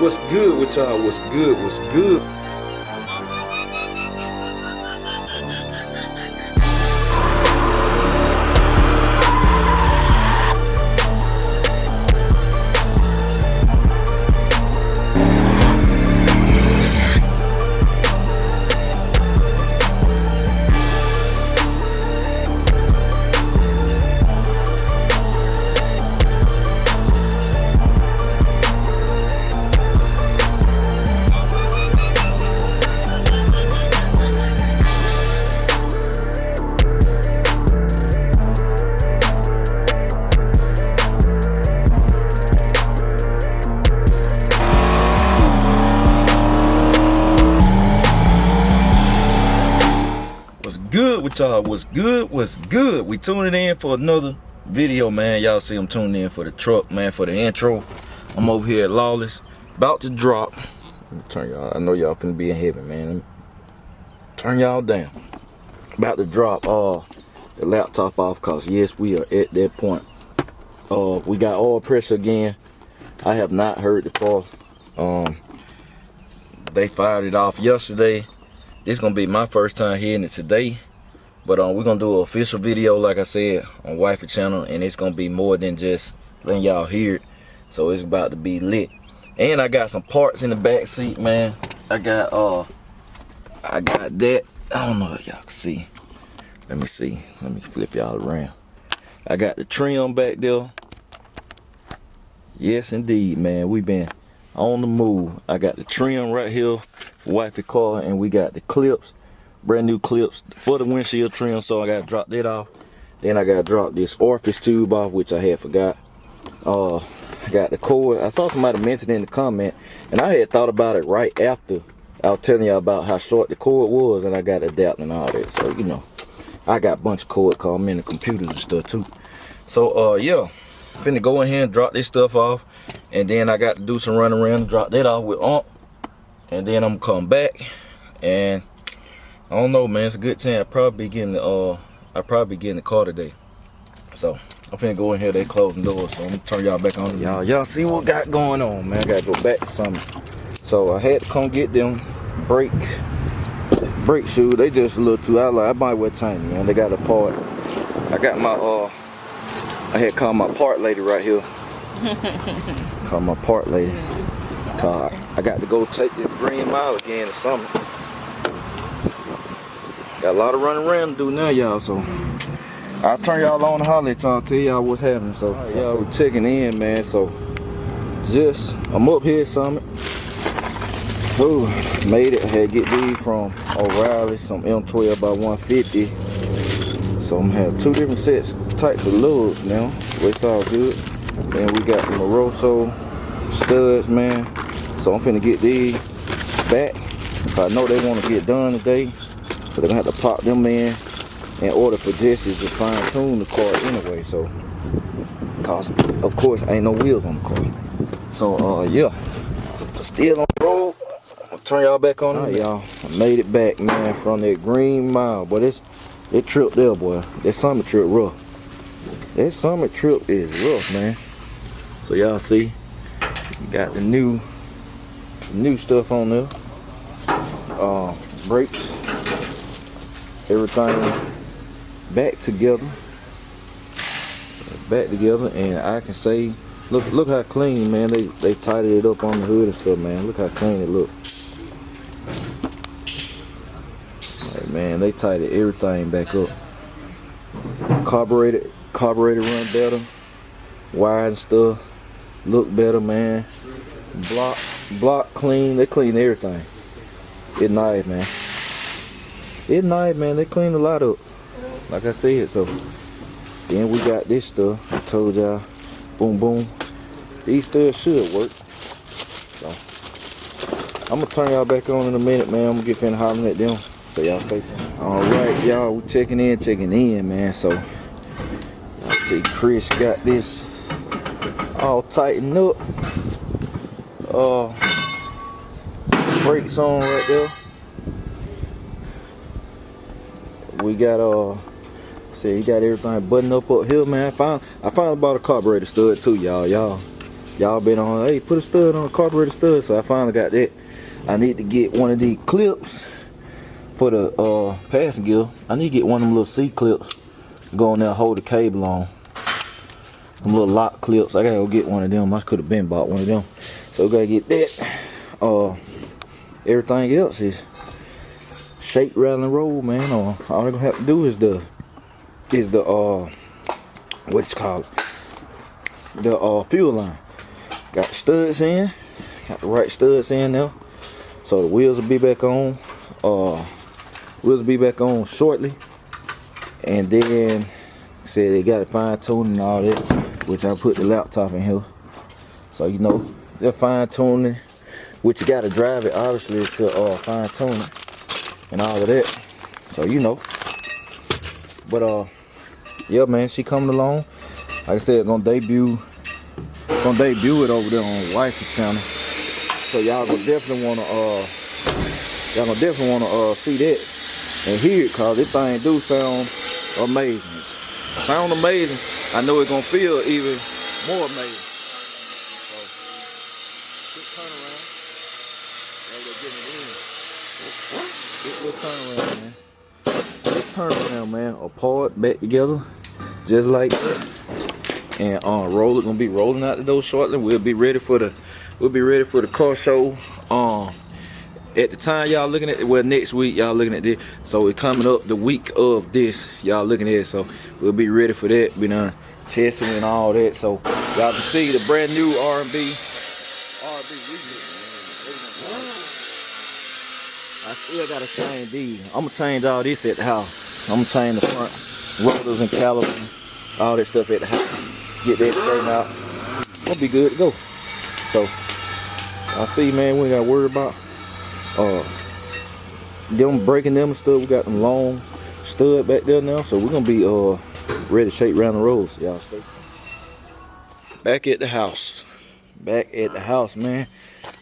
What's good with y'all? What's good? What's good? Good with y'all? What's good? What's good? We tuning in for another video, man. Y'all see I'm tuning in for the truck, man, for the intro. I'm over here at Lawless, about to drop. Let me turn y'all. I know y'all finna be in heaven, man. Let me turn y'all down. About to drop the laptop off, cause yes, we are at that point. We got oil pressure again. I have not heard the car. They fired it off yesterday. This gonna be my first time hearing it today, but we're gonna do an official video, like I said, on Wifey channel, and it's gonna be more than just letting y'all hear it. So it's about to be lit. And I got some parts in the back seat, man. I got that. I don't know if y'all can see. Let me see. Let me flip y'all around. I got the trim back there. Yes, indeed, man. We been on the move. I got the trim right here, Wifey car, and we got the clips, brand new clips for the windshield trim. So I gotta drop that off. Then I gotta drop this orifice tube off, which I had forgot. I got the cord. I saw somebody mention in the comment, and I had thought about it right after I was telling y'all about how short the cord was, and I got adapter and all that. So you know, I got a bunch of cord, cause I'm in the computers and stuff too. So yeah, finna go in here and drop this stuff off, and then I got to do some run around and drop that off with and then I'm gonna come back, and I don't know, man. It's a good chance I'll probably be getting the car today. So I'm finna go in here. They closing doors, so I'm gonna turn y'all back on. Y'all see what got going on, man. I gotta go back to something. So I had to come get them brake shoes. They just a little too out. I might wear tiny, man. They got a part. I got my I had called my part lady right here. Call my part lady. Cause I got to go take this Green Mile again or something. Got a lot of running around to do now, y'all. So I'll turn y'all on and holler at y'all, tell y'all what's happening. So y'all we checking in, man. So I'm up here at Summit. Ooh, made it. I had to get these from O'Reilly, some M12 by 150. So I'm gonna have two different types of lugs now. So it's all good. Then we got the Moroso studs, man. So I'm finna get these back. I know they want to get done today, so they're gonna have to pop them in order for Jesse to fine tune the car anyway. So, cause of course ain't no wheels on the car. So yeah, still on the road. I'll turn y'all back on. Alright, y'all, I made it back, man, from that Green Mile. But it trip there, boy. That Summit trip rough. That Summit trip is rough, man. So y'all see, got the new stuff on there. Brakes, everything back together, and I can say, look how clean, man. They tidied it up on the hood and stuff, man. Look how clean it look. Like, man, they tidied everything back up. Carburetor run better, wires and stuff look better, man. Block clean. They clean everything. It's nice, man. It's nice, man. They clean a lot up, like I said. So then we got this stuff. I told y'all, boom boom. These still should work. So I'm gonna turn y'all back on in a minute, man. I'm gonna get finna hollering at them. So y'all stay tuned. All right, y'all. We checking in, man. So y'all see, Chris got this all tightened up. Brakes on right there. We got see, he got everything buttoned up here, man. I finally bought a carburetor stud too, y'all. Y'all been on, hey, put a stud on a carburetor stud. So I finally got that. I need to get one of these clips for the passing gear. I need to get one of them little C clips. Go in there, hold the cable on. Them little lock clips. I gotta go get one of them. I could have been bought one of them. So we gotta get that. Everything else is shake, rattle, and roll, man. All they're gonna have to do is the what you call it? The fuel line. Got the studs in. Got the right studs in now. So the wheels will be back on. Wheels will be back on shortly. And then said they got it fine tuning and all that, which I put the laptop in here. So you know, they're fine tuning, which you gotta drive it obviously to fine tune it and all of that. So you know. But yeah, man, she coming along. Like I said, gonna debut it over there on Wifey channel. So y'all gonna definitely wanna see that and hear it, cause this thing do sound amazing. Sound amazing. I know it's gonna feel even more amazing. So quick turn around, man. Apart, back together, just like that. And roller gonna be rolling out the door shortly. We'll be ready for the car show. At the time y'all looking at it, well, next week y'all looking at this. So it's coming up the week of this, y'all looking at it. So we'll be ready for that. We done testing and all that. So y'all can see the brand new RnB I still gotta change these. I'm gonna change all this at the house. I'm gonna change the front rotors and calipers, all that stuff at the house. Get that straightened out. We'll be good to go. So I see, man, we ain't gotta worry about them breaking them and stuff. We got them long stud back there now, so we're gonna be ready to shake around the roads. Y'all stay. Back at the house. Back at the house, man.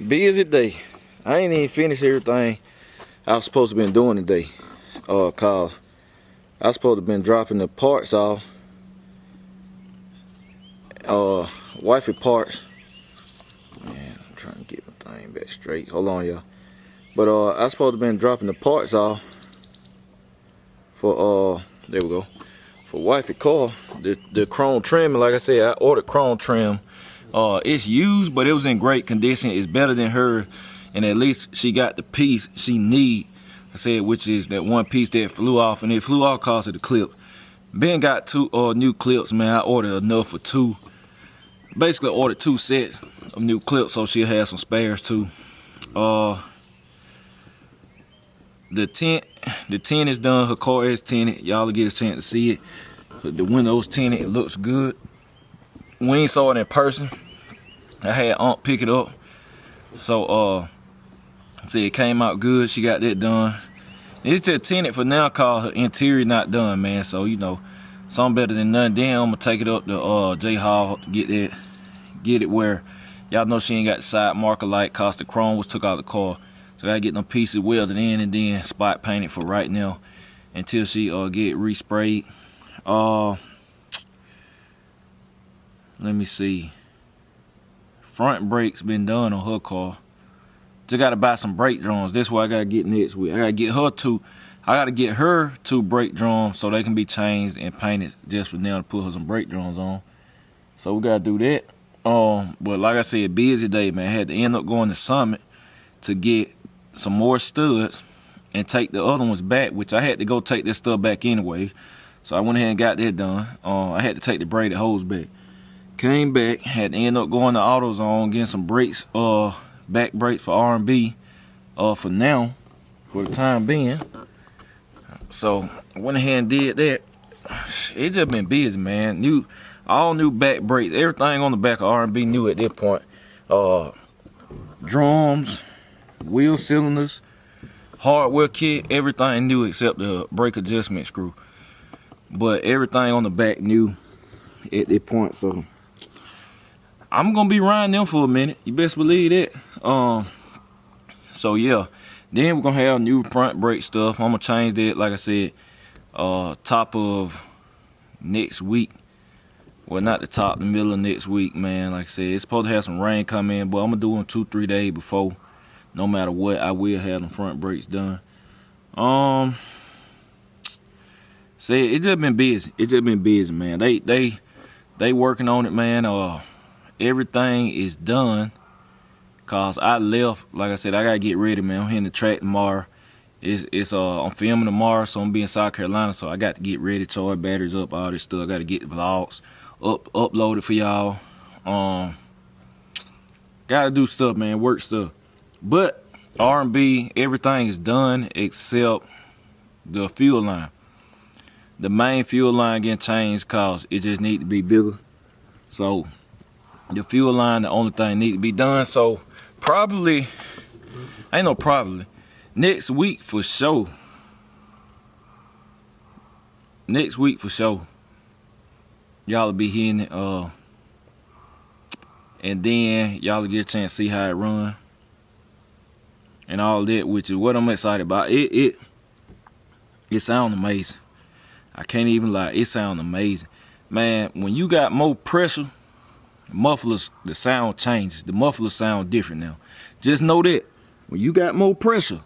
Busy day. I ain't even finished everything I was supposed to been doing today. Cause I was supposed to been dropping the parts off. Wifey parts. Man, I'm trying to get my thing back straight. Hold on, y'all. But I was supposed to been dropping the parts off for there we go. For wifey car. The chrome trim, like I said, I ordered chrome trim. It's used, but it was in great condition. It's better than her, and at least she got the piece she need. I said, which is that one piece that flew off, and it flew off cause of the clip. Ben got two new clips, man. I ordered enough for two. Basically ordered 2 sets of new clips, so she'll have some spares too. The tent is done. Her car is tinted. Y'all will get a chance to see it. The windows tinted. It looks good. We ain't saw it in person. I had Aunt pick it up. So see, it came out good. She got that done. It's just tinted for now, cause her interior not done, man. So you know, something better than nothing. Then I'm gonna take it up to J-Hall to get it where y'all know she ain't got the side marker light, cause the chrome was took out of the car. So I gotta get them pieces welded in and then spot painted for right now until she get resprayed. Let me see. Front brakes been done on her car. Just gotta buy some brake drums. That's what I gotta get next week. I gotta get her two brake drums so they can be changed and painted just for now to put her some brake drums on. So we gotta do that. But like I said, busy day, man. I had to end up going to Summit to get some more studs and take the other ones back, which I had to go take this stuff back anyway. So I went ahead and got that done. I had to take the braided hose back. Came back, had to end up going to AutoZone, getting some brakes, back brakes for RnB, for now, for the time being. So I went ahead and did that. It just been busy, man. All new back brakes, everything on the back of RnB new at this point. Drums, wheel cylinders, hardware kit, everything new except the brake adjustment screw. But everything on the back new at this point. So I'm gonna be riding them for a minute. You best believe that. So yeah. Then we're gonna have new front brake stuff. I'm gonna change that, like I said, top of next week. Well, not the top, the middle of next week, man. Like I said, it's supposed to have some rain come in, but I'm gonna do them 2-3 days before. No matter what, I will have them front brakes done. Say it just been busy. It just been busy, man. They working on it, man. Everything is done. Cause I left, like I said, I gotta get ready, man. I'm hitting the track tomorrow. I'm filming tomorrow, so I'm gonna be in South Carolina, so I got to get ready, charge batteries up, all this stuff. I gotta get the vlogs uploaded for y'all. Gotta do stuff, man, work stuff. But RnB, everything is done except the fuel line. The main fuel line getting changed cause it just need to be bigger. So the fuel line, the only thing need to be done. So probably, ain't no probably, next week for sure. Next week for sure. Y'all will be hearing it. And then y'all will get a chance to see how it run. And all that, which is what I'm excited about. It sounds amazing. I can't even lie, it sounds amazing. Man, when you got more pressure, mufflers, the sound changes. The mufflers sound different now. Just know that. When you got more pressure,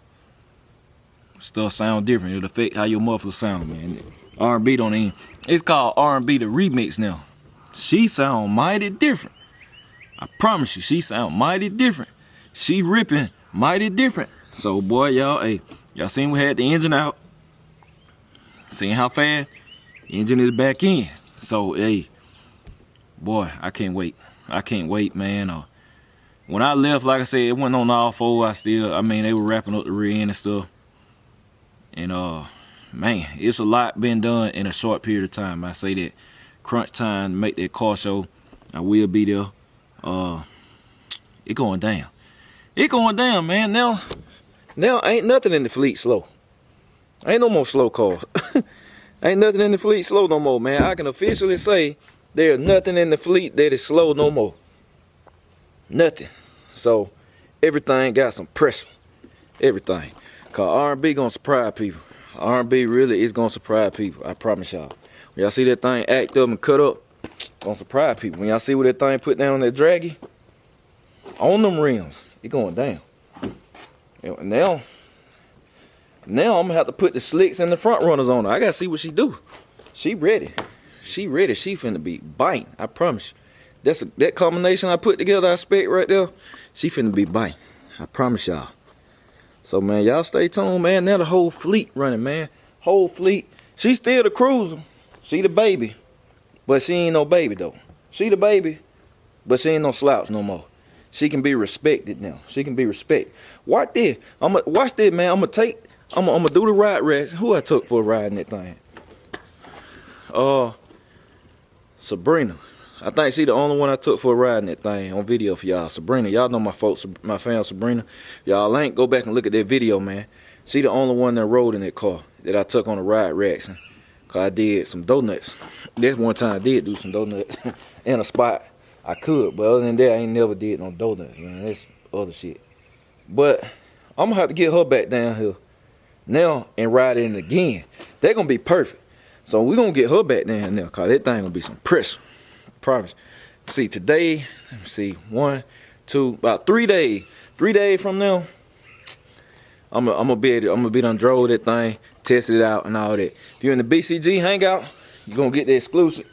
stuff sound different. It'll affect how your mufflers sound, man. RnB don't even. It's called RnB the Remix now. She sound mighty different. I promise you, she sound mighty different. She ripping mighty different. So boy, y'all, hey, y'all seen we had the engine out. Seeing how fast the engine is back in. So hey, boy, I can't wait. I can't wait, man. When I left, like I said, it wasn't on all four. I mean, they were wrapping up the rear end and stuff. And man, it's a lot been done in a short period of time. I say that crunch time to make that car show, I will be there. It going down. It going down, man. Now ain't nothing in the fleet slow. Ain't no more slow cars. Ain't nothing in the fleet slow no more, man. I can officially say there's nothing in the fleet that is slow no more. Nothing. So everything got some pressure. Everything. Cause RnB gonna surprise people. RnB really is gonna surprise people. I promise y'all. When y'all see that thing act up and cut up, gonna surprise people. When y'all see what that thing put down on that draggy, on them rims, it going down. And now I'm gonna have to put the slicks and the front runners on her. I gotta see what she do. She ready. She ready. She finna be biting. I promise you. That combination I put together, I spec right there, she finna be biting. I promise y'all. So man, y'all stay tuned, man. Now the whole fleet running, man. Whole fleet. She still the cruiser. She the baby. But she ain't no baby though. She the baby, but she ain't no slouch no more. She can be respected now. She can be respected. Watch this. Watch this, man. I'm gonna do the ride racks. Who I took for a ride in that thing? Sabrina. I think she the only one I took for a ride in that thing on video for y'all. Sabrina, y'all know my folks, my fam Sabrina. Y'all ain't go back and look at that video, man. She the only one that rode in that car that I took on the ride racks. Cause I did some donuts. This one time I did do some donuts in a spot I could, but other than that, I ain't never did no donuts, man. That's other shit. But I'm gonna have to get her back down here now and ride in again. They're gonna be perfect. So we're gonna get her back down there, cause that thing gonna be some pressure. Promise. See, today, let me see, 1, 2, about 3 days. 3 days from now, I'm gonna be done drove that thing, tested it out and all that. If you're in the BCG Hangout, you're gonna get the exclusive.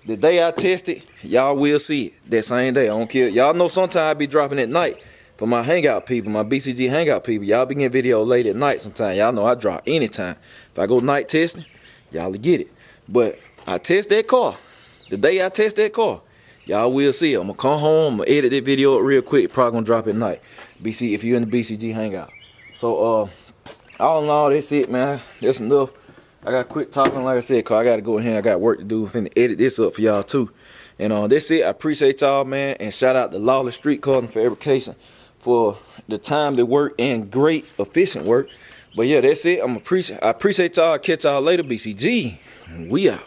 The day I test it, y'all will see it that same day. I don't care. Y'all know sometimes I be dropping at night for my Hangout people, my BCG Hangout people. Y'all be getting video late at night sometimes. Y'all know I drop anytime. If I go night testing, y'all will get it. But I test that car. The day I test that car, y'all will see it. I'm gonna come home, I'm gonna edit that video up real quick. Probably gonna drop at night. BC, if you're in the BCG Hangout. So all in all, that's it, man. That's enough. I gotta quit talking, like I said, cause I gotta go in here. I got work to do. I'm finna edit this up for y'all too. And that's it. I appreciate y'all, man. And shout out to Lawless Street Carding Fabrication for the time to work and great efficient work. But yeah, that's it. I appreciate y'all. Catch y'all later, BCG. We out.